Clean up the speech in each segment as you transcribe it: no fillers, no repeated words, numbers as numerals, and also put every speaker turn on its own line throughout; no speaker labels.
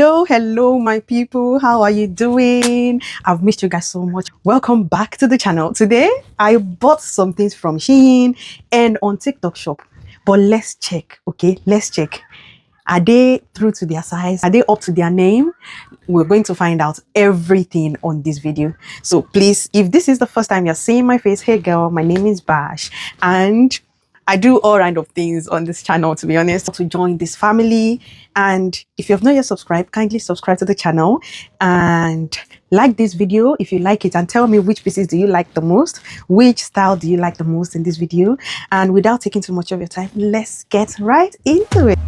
Hello, my people. How are you doing? I've missed you guys so much. Welcome back to the channel. Today, I bought some things from SHEIN and on TikTok shop. But let's check, okay? Let's check. Are they true to their size? Are they up to their name? We're going to find out everything on this video. So please, if this is the first time you're seeing my face, hey girl, my name is Bash. And I do all kind of things on this channel, to be honest, to join this family. And if you have not yet subscribed, kindly subscribe to the channel and like this video if you like it, and tell me which pieces do you like the most, which style do you like the most in this video. And without taking too much of your time, let's get right into it.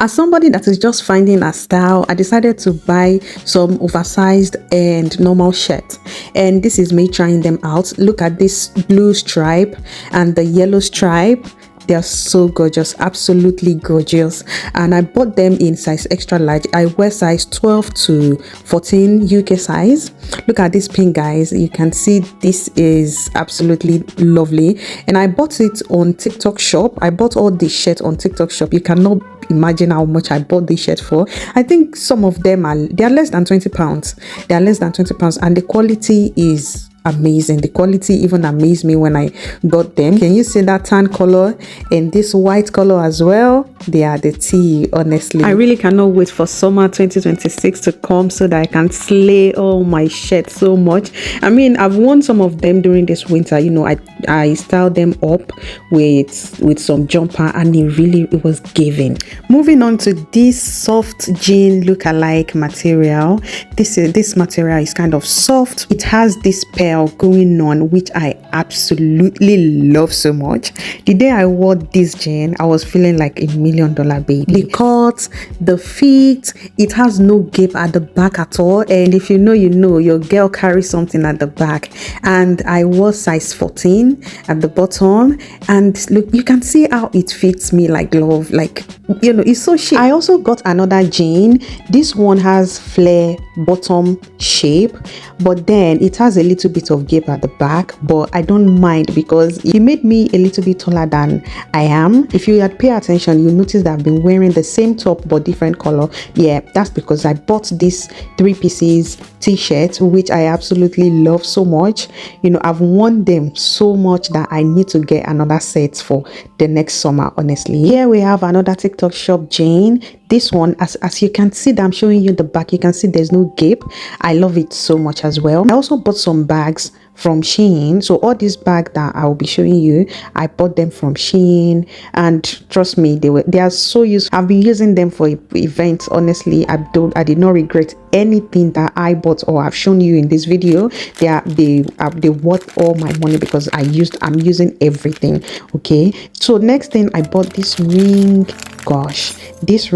As somebody that is just finding a style, I decided to buy some oversized and normal shirt, and this is me trying them out. Look at this blue stripe and the yellow stripe. They are so gorgeous, absolutely gorgeous. And I bought them in size extra large. I wear size 12 to 14 UK size. Look at this pink, guys. You can see this is absolutely lovely. And I bought it on TikTok shop. I bought all the shirts on TikTok shop. You cannot imagine how much I bought this shirt for. I think some of them are less than 20 pounds. They are less than 20 pounds, and the quality is amazing. The quality even amazed me when I got them. Can you see that tan color and this white color as well? They are the tea, honestly. I really cannot wait for summer 2026 to come so that I can slay all my shirts so much. I mean, I've worn some of them during this winter. You know, I styled them up with some jumper, and it was giving. Moving on to this soft jean look-alike material. This material is kind of soft. It has this pearl going on, which I absolutely love so much. The day I wore this jean, I was feeling like $1 million baby. The cut, the fit, it has no gape at the back at all. And if you know, you know, your girl carries something at the back. And I wore size 14 at the bottom, and look, you can see how it fits me like glove. Like, you know, it's so chic. I also got another jean. This one has flare bottom shape, but then it has a little bit of gape at the back, but I don't mind because it made me a little bit taller than I am. If you had paid attention, you notice that I've been wearing the same top but different color. Yeah, that's because I bought this 3 pieces t-shirt, which I absolutely love so much. You know, I've worn them so much that I need to get another set for the next summer, honestly. Here we have another TikTok shop jean. This one, as you can see that I'm showing you the back, you can see there's no gape. I love it so much as well. I also bought some bags from SHEIN. So all these bags that I will be showing you, I bought them from SHEIN, and trust me, they are so useful. I've been using them for events. Honestly, I did not regret anything that I bought or I've shown you in this video. They worth all my money because I'm using everything. Okay, so next thing, I bought this ring. Gosh, this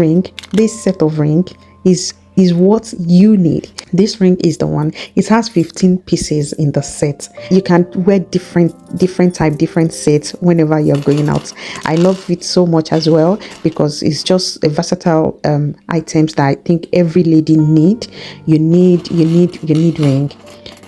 set of ring is what you need. This ring is the one. It has 15 pieces in the set. You can wear different sets whenever you're going out. I love it so much as well because it's just a versatile items that I think every lady need. You need ring.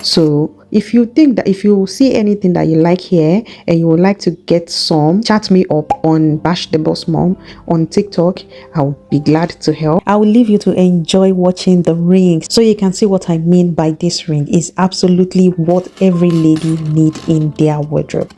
So if you think that, if you see anything that you like here and you would like to get some, chat me up on Bash the Boss Mom on TikTok. I'll be glad to help. I will leave you to enjoy watching the ring so you can see what I mean by this ring is absolutely what every lady need in their wardrobe.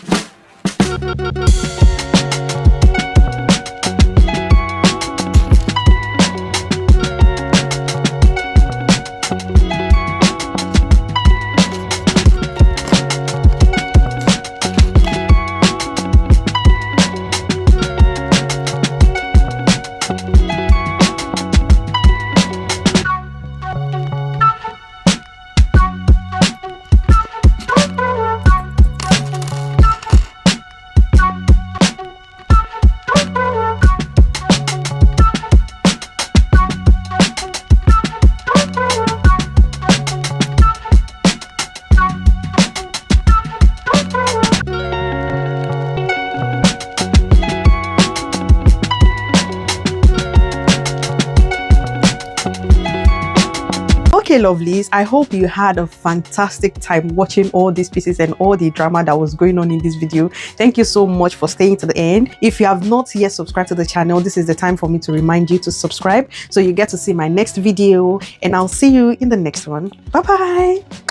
Okay, lovelies, I hope you had a fantastic time watching all these pieces and all the drama that was going on in this video. Thank you so much for staying to the end. If you have not yet subscribed to the channel, this is the time for me to remind you to subscribe so you get to see my next video, and I'll see you in the next one. Bye bye.